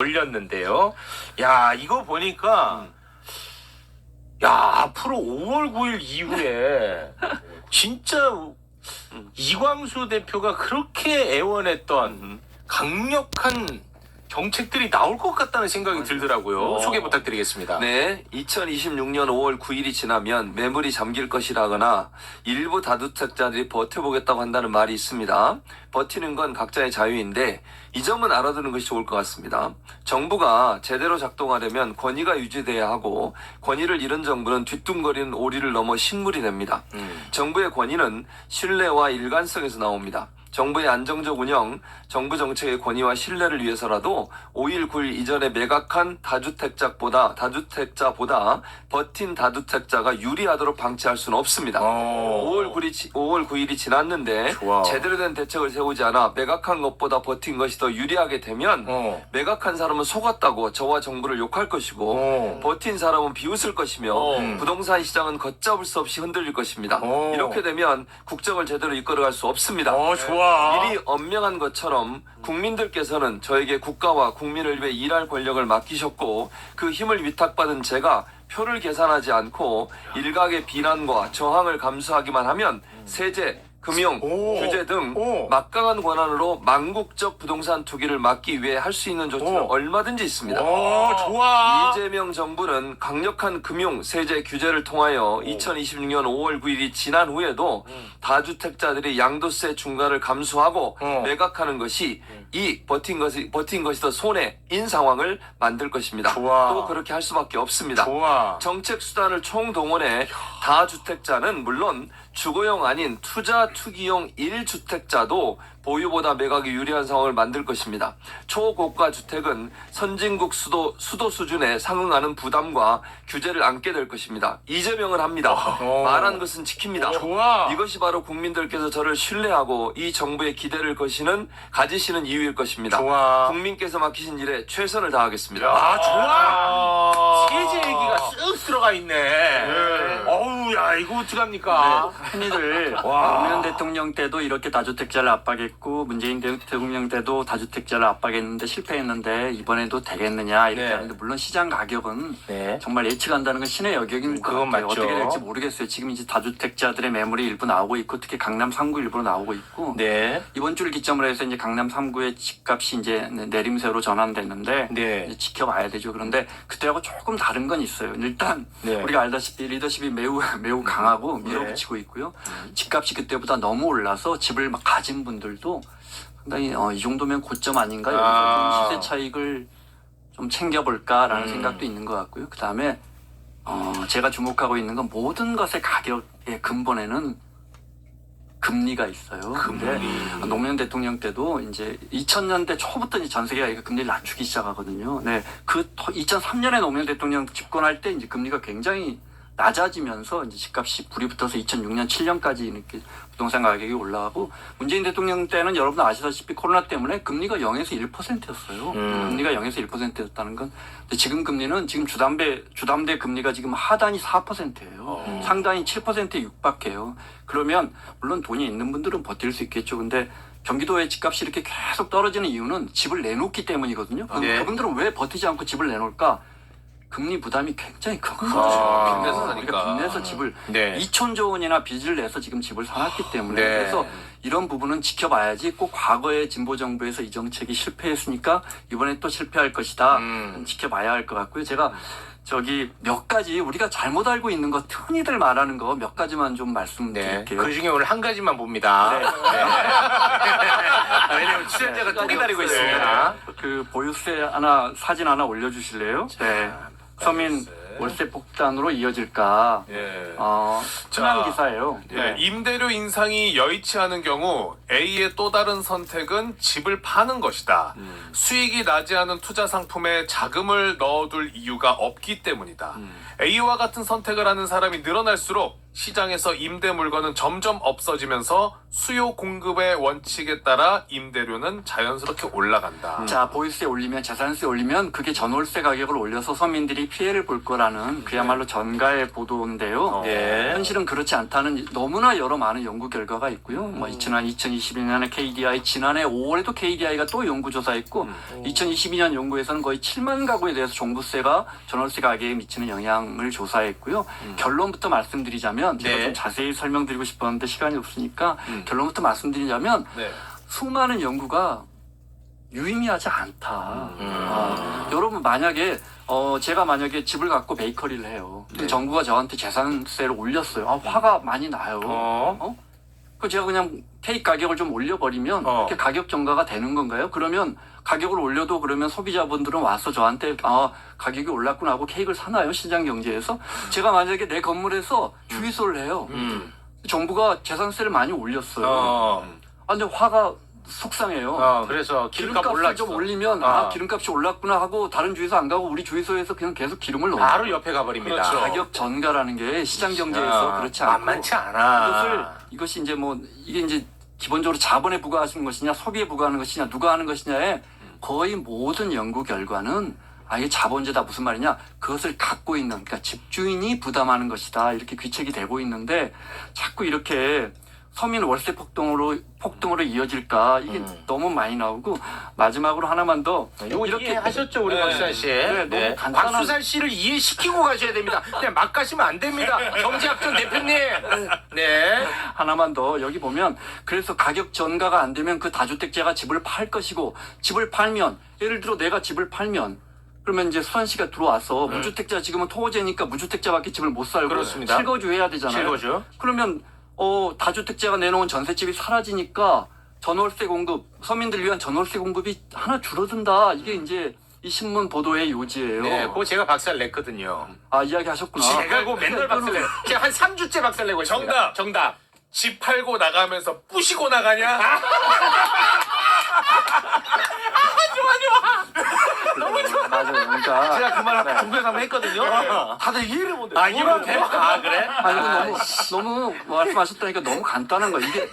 올렸는데요. 야, 이거 보니까 야, 앞으로 5월 9일 이후에 진짜 이광수 대표가 그렇게 애원했던 강력한 정책들이 나올 것 같다는 생각이 들더라고요. 소개 부탁드리겠습니다. 네, 2026년 5월 9일이 지나면 매물이 잠길 것이라거나 일부 다주택자들이 버텨보겠다고 한다는 말이 있습니다. 버티는 건 각자의 자유인데 이 점은 알아두는 것이 좋을 것 같습니다. 정부가 제대로 작동하려면 권위가 유지돼야 하고 권위를 잃은 정부는 뒤뚱거리는 오리를 넘어 식물이 됩니다. 정부의 권위는 신뢰와 일관성에서 나옵니다. 정부의 안정적 운영, 정부 정책의 권위와 신뢰를 위해서라도 5일, 9일 이전에 매각한 다주택자보다 버틴 다주택자가 유리하도록 방치할 수는 없습니다. 5월 9일이 지났는데 좋아. 제대로 된 대책을 세우지 않아 매각한 것보다 버틴 것이 더 유리하게 되면 매각한 사람은 속았다고 저와 정부를 욕할 것이고 버틴 사람은 비웃을 것이며 부동산 시장은 걷잡을 수 없이 흔들릴 것입니다. 이렇게 되면 국정을 제대로 이끌어갈 수 없습니다. 좋아. 일이 엄명한 것처럼 국민들께서는 저에게 국가와 국민을 위해 일할 권력을 맡기셨고 그 힘을 위탁받은 제가 표를 계산하지 않고 일각의 비난과 저항을 감수하기만 하면 세제, 금융, 규제 등 막강한 권한으로 망국적 부동산 투기를 막기 위해 할 수 있는 조치는 얼마든지 있습니다. 좋아. 이재명 정부는 강력한 금융, 세제 규제를 통하여 2026년 5월 9일이 지난 후에도 다주택자들이 양도세 중과를 감수하고 매각하는 것이 버틴 것이 더 손해인 상황을 만들 것입니다. 좋아. 또 그렇게 할 수밖에 없습니다. 좋아. 정책 수단을 총동원해 다주택자는 물론 주거용 아닌 투기용 1주택자도 보유보다 매각이 유리한 상황을 만들 것입니다. 초고가 주택은 선진국 수도 수준에 상응하는 부담과 규제를 안게 될 것입니다. 이재명은 합니다. 말한 것은 지킵니다. 좋아. 이것이 바로 국민들께서 저를 신뢰하고 이 정부의 기대를 가지시는 이유일 것입니다. 좋아. 국민께서 맡기신 일에 최선을 다하겠습니다. 좋아. 세제 얘기가 쓱 들어가 있네. 어우, 야, 이거 어떡합니까? 흔히들 노무현 대통령 때도 이렇게 다주택자를 압박했고 문재인 대통령 때도 다주택자를 압박했는데 실패했는데 이번에도 되겠느냐 이렇게 네. 하는데 물론 시장 가격은 네. 정말 예측한다는 건 신의 여경인 것 그건 같아요. 맞죠. 어떻게 될지 모르겠어요. 지금 이제 다주택자들의 매물이 일부 나오고 있고 특히 강남 3구 일부로 나오고 있고 네. 이번 주를 기점으로 해서 이제 강남 3구의 집값이 이제 내림세로 전환됐는데 네. 이제 지켜봐야 되죠. 그런데 그때하고 조금 다른 건 있어요. 일단 네. 우리가 알다시피 리더십이 매우 강하고 밀어붙이고 있고요. 집값이 그때보다 너무 올라서 집을 막 가진 분들도 상당히 이 정도면 고점 아닌가 여기서 좀 시세 차익을 좀 챙겨볼까라는 생각도 있는 것 같고요. 그 다음에 제가 주목하고 있는 건 모든 것의 가격의 근본에는 금리가 있어요. 근데 노무현 대통령 때도 이제 2000년대 초부터 이제 전 세계가 이거 금리를 낮추기 시작하거든요. 네, 그 2003년에 노무현 대통령 집권할 때 이제 금리가 굉장히 낮아지면서 이제 집값이 불이 붙어서 2006년, 7년까지 이렇게 부동산 가격이 올라가고 문재인 대통령 때는 여러분 아시다시피 코로나 때문에 금리가 0에서 1%였어요. 금리가 0에서 1%였다는 건 근데 지금 금리는 지금 주담대 금리가 지금 하단이 4%예요. 상단이 7%에 육박해요. 그러면 물론 돈이 있는 분들은 버틸 수 있겠죠. 근데 경기도의 집값이 이렇게 계속 떨어지는 이유는 집을 내놓기 때문이거든요. 그분들은 왜 버티지 않고 집을 내놓을까? 금리 부담이 굉장히 큰 거죠. 빚내서 사니까. 그러니까 빚내서 집을 2천조 원이나 빚을 내서 지금 집을 사놨기 때문에 네. 그래서 이런 부분은 지켜봐야지 꼭 과거에 진보 정부에서 이 정책이 실패했으니까 이번에 또 실패할 것이다. 지켜봐야 할 것 같고요. 제가 몇 가지 우리가 잘못 알고 있는 것 흔히들 말하는 거 몇 가지만 좀 말씀드릴게요. 그 중에 오늘 한 가지만 봅니다. 왜냐면 출연자가 또 기다리고 있습니다. 그 보유세 사진 하나 올려주실래요? 네. 서민 월세 폭탄으로 이어질까? 흔한 기사예요. 네, 임대료 인상이 여의치 않은 경우 A의 또 다른 선택은 집을 파는 것이다. 수익이 나지 않은 투자 상품에 자금을 넣어둘 이유가 없기 때문이다. A와 같은 선택을 하는 사람이 늘어날수록 시장에서 임대 물건은 점점 없어지면서 수요 공급의 원칙에 따라 임대료는 자연스럽게 올라간다. 자, 보유세 올리면 재산세 올리면 그게 전월세 가격을 올려서 서민들이 피해를 볼 거라는 그야말로 전가의 보도인데요. 예. 현실은 그렇지 않다는 너무나 여러 많은 연구 결과가 있고요. 뭐 지난 2022년에 KDI, 지난해 5월에도 KDI가 또 연구조사했고 2022년 연구에서는 거의 7만 가구에 대해서 종부세가 전월세 가격에 미치는 영향을 조사했고요. 결론부터 말씀드리자면 제가 네. 좀 자세히 설명드리고 싶었는데 시간이 없으니까 결론부터 말씀드리자면 네. 수많은 연구가 유의미하지 않다. 여러분 만약에 제가 만약에 집을 갖고 베이커리를 해요. 근데 정부가 저한테 재산세를 올렸어요. 화가 많이 나요. 그 제가 그냥 케이크 가격을 좀 올려버리면 이렇게 가격 정가가 되는 건가요? 그러면 가격을 올려도 그러면 소비자분들은 와서 저한테 가격이 올랐구나 하고 케이크를 사나요? 시장 경제에서? 제가 만약에 내 건물에서 주유소를 해요. 정부가 재산세를 많이 올렸어요. 근데 화가 속상해요. 그래서 기름값 기름값을 올랐어. 좀 올리면 기름값이 올랐구나 하고 다른 주유소 안 가고 우리 주유소에서 그냥 계속 기름을 넣어요. 바로 옆에 가버립니다. 그렇죠. 가격 전가라는 게 시장 경제에서 그렇지 않고 만만치 않아. 이것이 이제 뭐 이게 이제 기본적으로 자본에 부과하시는 것이냐 소비에 부과하는 것이냐 누가 하는 것이냐에 거의 모든 연구 결과는 아예 자본제다 무슨 말이냐 그것을 갖고 있는 그러니까 집주인이 부담하는 것이다 이렇게 귀책이 되고 있는데 자꾸 이렇게 서민 월세 폭등으로 이어질까 이게 너무 많이 나오고 마지막으로 하나만 더 이거 이해하셨죠 우리 네. 박수산 씨? 네, 너무 간단한- 박수산 씨를 이해시키고 가셔야 됩니다. 그냥 막 가시면 안 됩니다. 경제학전 대표님. 네. 하나만 더 여기 보면 그래서 가격 전가가 안 되면 그 다주택자가 집을 팔 것이고 집을 팔면 예를 들어 내가 집을 팔면 그러면 이제 수산시가 들어와서 무주택자 지금은 토호제니까 무주택자밖에 집을 못 살고 그렇습니다. 실거주 해야 되잖아요. 실거주. 그러면 다주택자가 내놓은 전셋집이 사라지니까 전월세 공급 서민들 위한 전월세 공급이 하나 줄어든다. 이게 이제 이 신문 보도의 요지예요. 네, 그거 제가 박살 냈거든요. 이야기 하셨구나. 제가 그거 맨날 박살 내. 제가 한 3주째 박살 내고 있습니다. 정답. 집 팔고 나가면서 뿌시고 나가냐? 맞아요. 그러니까 제가 그 말 중국에서 한번 했거든요. 다들 이해를 못해. 아, 이해를 못해? 그래? 이거 너무 말씀하셨다니까 너무 간단한 거예요. 이게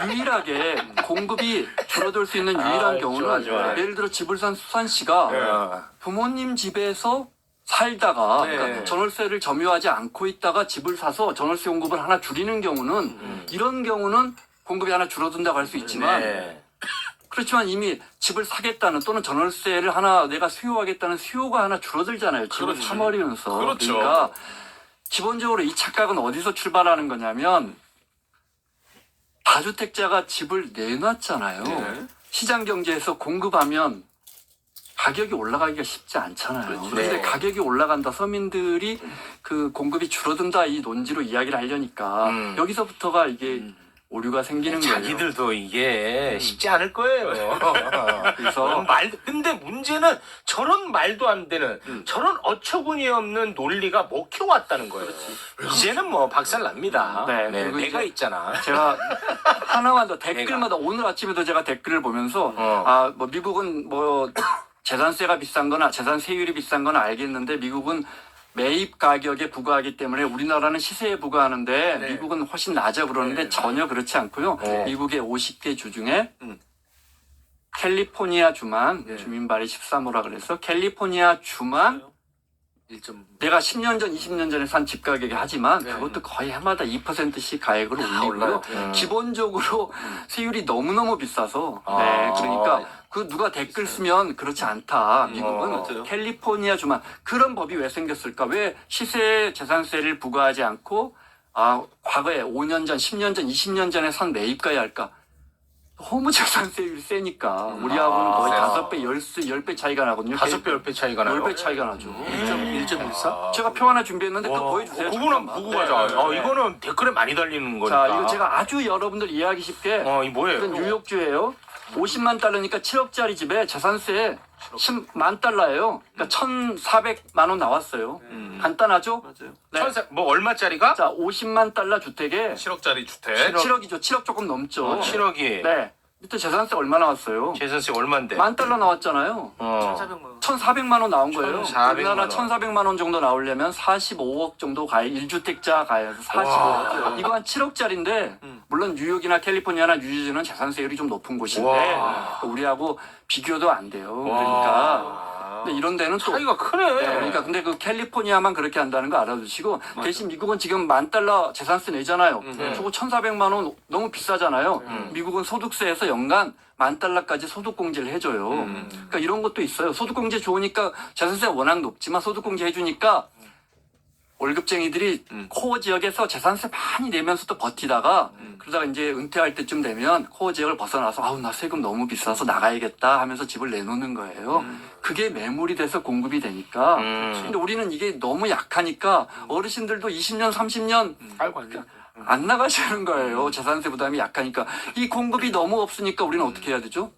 유일하게 공급이 줄어들 수 있는 유일한 경우는 좋아. 예를 들어 집을 산 수산 씨가 부모님 집에서 살다가 네. 그러니까 전월세를 점유하지 않고 있다가 집을 사서 전월세 공급을 하나 줄이는 경우는 이런 경우는 공급이 하나 줄어든다고 할 수 있지만 네. 그렇지만 이미 집을 사겠다는 또는 전월세를 하나 내가 수요하겠다는 수요가 하나 줄어들잖아요. 집을 그렇지. 사버리면서. 그렇죠. 그러니까 기본적으로 이 착각은 어디서 출발하는 거냐면 다주택자가 집을 내놨잖아요. 네. 시장 경제에서 공급하면 가격이 올라가기가 쉽지 않잖아요. 그렇죠. 그런데 네. 가격이 올라간다 서민들이 그 공급이 줄어든다 이 논지로 이야기를 하려니까 여기서부터가 이게 오류가 생기는 거예요. 자기들도 이게 쉽지 않을 거예요. 그래서 근데 문제는 저런 말도 안 되는 저런 어처구니 없는 논리가 먹혀왔다는 거예요. 이제는 뭐 박살 납니다. 네, 네, 그리고 내가 이제 있잖아. 제가 하나만 더 댓글마다 오늘 아침에도 제가 댓글을 보면서 뭐 미국은 뭐 재산세가 비싼 거나 재산세율이 비싼 건 알겠는데 미국은 매입 가격에 부과하기 때문에 우리나라는 시세에 부과하는데 미국은 훨씬 낮아 그러는데 전혀 그렇지 않고요. 미국의 50개 주 중에 캘리포니아 주만 주민발이 13호라 그래서 캘리포니아 주만 내가 10년 전, 20년 전에 산 집 가격이 하지만 그것도 거의 해마다 2%씩 가액을 올리고요. 기본적으로 세율이 너무너무 비싸서 그러니까 그 누가 댓글 쓰면 그렇지 않다. 미국은 캘리포니아 주만 그런 법이 왜 생겼을까? 왜 시세 재산세를 부과하지 않고 과거에 5년 전, 10년 전, 20년 전에 산 매입가에 할까? 너무 재산세율이 세니까 우리하고는 거의 세요. 5배, 10배 차이가 나거든요. 5배, 10배 차이가 나요. 10배 차이가 나죠. 1.14? 제가 표 하나 준비했는데 그거 보여주세요. 그거는 잠깐만. 보고 가자. 이거는 댓글에 많이 달리는 거니까. 자, 이거 제가 아주 여러분들 이해하기 쉽게 이 뭐예요? 이건 뉴욕주예요. 50만 달러니까 7억짜리 집에 재산세 10만 달러예요. 그러니까 1,400만 원 나왔어요. 간단하죠? 네. 뭐 얼마짜리가? 자, 50만 달러 주택에 7억짜리 주택. 7억이죠. 7억 조금 넘죠. 7억이. 네. 이때 재산세 얼마 나왔어요? 재산세 얼마인데? $10,000 나왔잖아요. 1,400만 원 나온 거예요. 1,400만 우리나라 원. 1,400만 원 정도 나오려면 45억 정도 가야 1주택자 가야 45억. 이거 한 7억짜리인데 물론 뉴욕이나 캘리포니아나 뉴저지는 재산세율이 좀 높은 곳인데 와. 우리하고 비교도 안 돼요. 그러니까 근데 이런 데는 또 차이가 크네. 네, 그러니까 근데 그 캘리포니아만 그렇게 한다는 거 알아두시고 대신 미국은 지금 $10,000 재산세 내잖아요. 저거 1,400만 원 너무 비싸잖아요. 미국은 소득세에서 연간 $10,000까지 소득공제를 해줘요. 그러니까 이런 것도 있어요. 소득공제 좋으니까 재산세 워낙 높지만 소득공제 해주니까 월급쟁이들이 코어 지역에서 재산세 많이 내면서도 버티다가 그러다가 이제 은퇴할 때쯤 되면 코어 지역을 벗어나서 아우 나 세금 너무 비싸서 나가야겠다 하면서 집을 내놓는 거예요. 그게 매물이 돼서 공급이 되니까. 근데 우리는 이게 너무 약하니까 어르신들도 20년, 30년 안 나가시는 거예요. 재산세 부담이 약하니까. 이 공급이 너무 없으니까 우리는 어떻게 해야 되죠?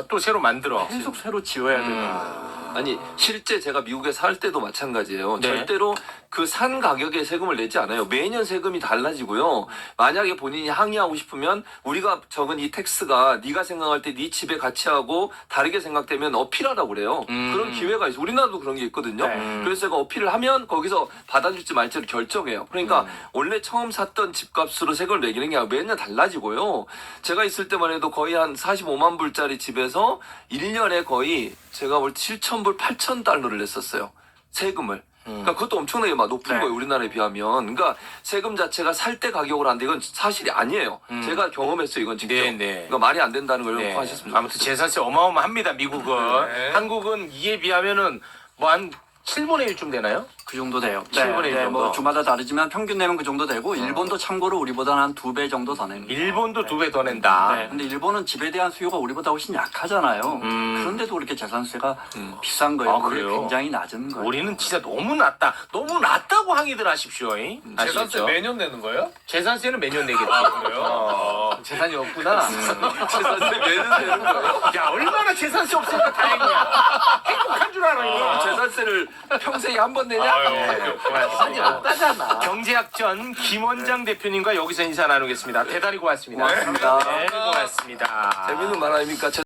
또 새로 만들어. 계속 새로 지어야 돼요. 아니 실제 제가 미국에 살 때도 마찬가지예요. 네. 절대로 그 산 가격에 세금을 내지 않아요. 매년 세금이 달라지고요. 만약에 본인이 항의하고 싶으면 우리가 적은 이 텍스가 네가 생각할 때 네 집의 가치하고 다르게 생각되면 어필하라고 그래요. 그런 기회가 있어. 우리나라도 그런 게 있거든요. 그래서 제가 어필을 하면 거기서 받아줄지 말지를 결정해요. 그러니까 원래 처음 샀던 집값으로 세금을 매기는 게 아니라 매년 달라지고요. 제가 있을 때만 해도 거의 한 45만 불짜리 집에서 1년에 거의 제가 볼 때 7,000불, 8,000달러를 냈었어요. 세금을. 그러니까 그것도 엄청나게 막 높은 거예요. 우리나라에 비하면. 그러니까 세금 자체가 살 때 가격으로 하는데 이건 사실이 아니에요. 제가 경험했어요. 이건 직접. 네네. 그러니까 말이 안 된다는 걸 네. 하셨습니다. 아무튼 재산세 어마어마합니다. 미국은. 네. 한국은 이에 비하면은 뭐 한 7분의 1쯤 되나요? 그 정도 돼요. 7분의 1 정도. 뭐 주마다 다르지만 평균 내면 그 정도 되고 일본도 참고로 우리보다는 한 2배 정도 더 냅니다. 일본도 2배 더 낸다. 네, 근데 일본은 집에 대한 수요가 우리보다 훨씬 약하잖아요. 그런데도 그렇게 재산세가 비싼 거예요. 아, 우리 그래요? 굉장히 낮은 거예요. 우리는 진짜 너무 낮다. 너무 낮다고 항의들 하십시오. 재산세 아시겠죠? 매년 내는 거예요? 재산세는 매년 내겠지. 그래요? 재산이 없구나. 재산세 매년 되는 거예요. 야, 얼마나 재산세 없으니까 다행이야. 행복한 줄 알아요. 재산세를 평생에 한 번 내냐? 재산이 없다잖아. 경제학전 김원장 대표님과 여기서 인사 나누겠습니다. 대단히 고맙습니다. 고맙습니다. 네, 고맙습니다. 재밌는 말 아닙니까?